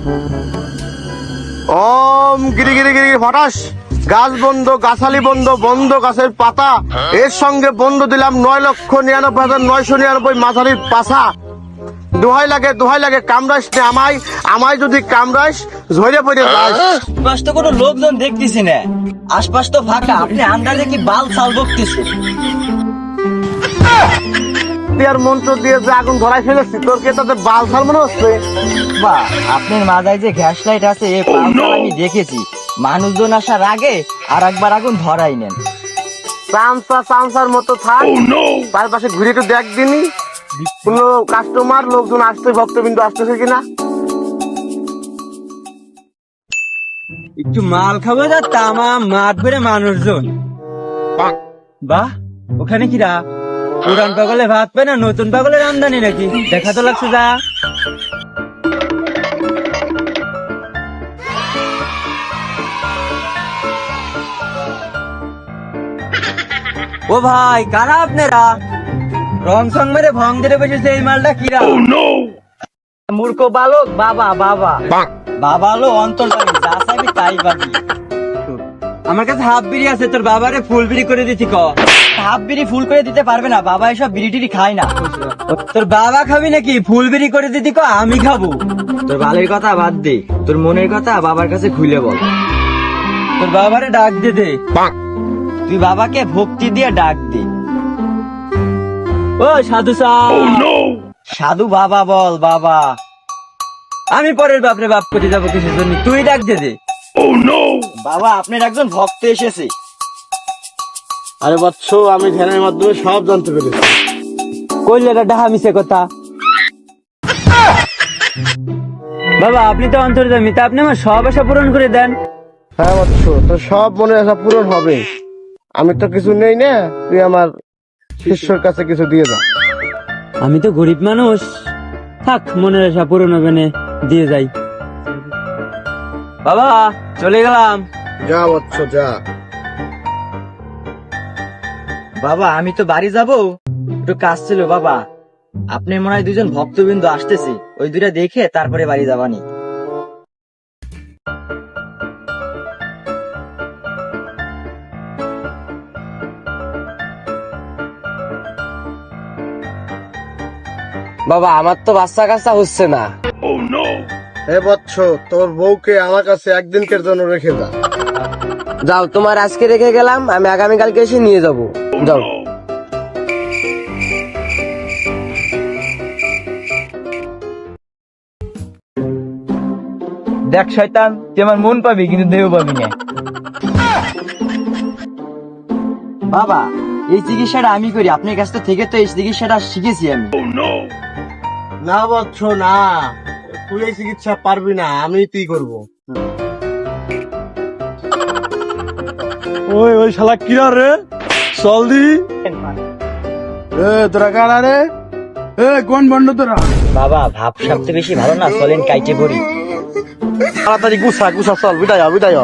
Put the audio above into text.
ওম গিরি গিরি গিরি হঠাৎ গাছ বন্ধ, গাছালি বন্ধ, বন্ধ গাছের পাতা, এর সঙ্গে বন্ধ দিলাম 9,99,999 মাঝারির পাশা। দোহাই লাগে কামড়াইস নে আমায়, আমায় যদি কামড়াইস ঝরে পড়ে যাস। আশপাশ তো কোনো লোকজন দেখতেছি না, আশপাশ তো ফাঁকা, আপনি আন্দাজে কি বাল ছাল বকতেছেন? আর মন্ত্র দিয়ে যে আগুন ধরাই ফেলেছি, তোর কে তাতে বাল ছাল মনে হচ্ছে? বা আপনার মাথায় যে গ্যাস লাইট আছে এই পালটা আমি দেখেছি, মানুষজন আসার আগে আর একবার আগুন ধরাই নেন। চামচার মতো থাক, তার পাশে ঘুরে একটু দেখ দিনি কোন কাস্টমার লোকজন আসছে, ভক্তবিন্দু আসতেছে কিনা। একটু মাল খাবো যা তামাম মাঠ ভরে মানুষজন। বাহ, ওখানে কিরা পুরান পাগলে ভাত পায় না নতুন পাগলের আমদানি নাকি? দেখা তো লাগছে যা। ও ভাই, কারা আপনারা? রং সং মেরে ভং ধরে বসেছে, এই মালটা কিরা? মূর্খ বালক, বাবা বাবা বাবা হলো অন্তর পাবি, যা চাইবি তাই পাবি। আমার কাছে হাফ বিড়ি আছে, তোর বাবারে ফুল বিড়ি করে দিতি ক। হাফ বিড়ি ফুল করে দিতে পারবে না, বাবা এসব বিড়ি টিড়ি খায় না। তোর বাবা খাবি নাকি? ফুল বিড়ি করে দিতি ক, আমি খাবো। তোর বালের কথা বাদ দে, তোর মনের কথা বাবার কাছে খুলে বল। তোর বাবারে ডাক দে দে, তুই বাবাকে ভক্তি দিয়ে ডাক দে। ও সাধু সাধু বাবা বল বাবা। আমি পরের বাপরে বাপ করে যাবো কিসের জন্য? তুই ডাক দে দে। বাবা, আপনার একজন ভক্ত এসেছে। আরে বৎস, আমি ধ্যানের মাধ্যমে সব জানতে পেরেছি। কইলে ডাহা মিশে কথা। বাবা, আপনি তো অন্তর্যামী, তা আপনি আমার সব আশা পূরণ করে দেন। হ্যাঁ বৎস, তোর সব মনের আশা পূরণ হবে। আমি তো কিছু নেই না, তুই আমার শিষ্যর কাছে কিছু দিয়ে যা। আমি তো গরিব মানুষ, থাক মনের আশা পূরণ হবে না, দিয়ে যাই। বাবা, চলে গেলাম। যা বৎস যা। বাবা, আমি তো বাড়ি যাব, একটু কাজ ছিল। বাবা, আপনি মনে হয় দুজন ভক্তবিন্দু আসতেছে, ওই দুইটা দেখে তারপরে বাড়ি যাবানি। বাবা, আমার তো বাচ্চা কাচ্চা হচ্ছে না। হে বৎস, তোর বউকে আমার কাছে একদিনকের জন্য রেখে যা। যাও, তোমার আজকে রেখে গেলাম, আমি আগামীকালকে এসে নিয়ে যাব। যাও। দেখ শয়তান, তুই আমার মন পাবি কিন্তু দেহ পাবি না। বাবা, এই চিকিৎসাটা আমি করি, আপনার কাছ থেকে তো এই চিকিৎসাটা শিখেছি আমি। না বৎস না, তুই এই চিকিৎসা পারবি না, আমি তুই করবো। ওই শালা কিরা রে, চল দি। তোরা কারা রে? কোন বন্ধ তোরা? বাবা, ভাব সবচেয়ে বেশি ভালো না, চলেন কাইটে পড়ি। তাড়াতাড়ি গুছা চল, বিদায় হ।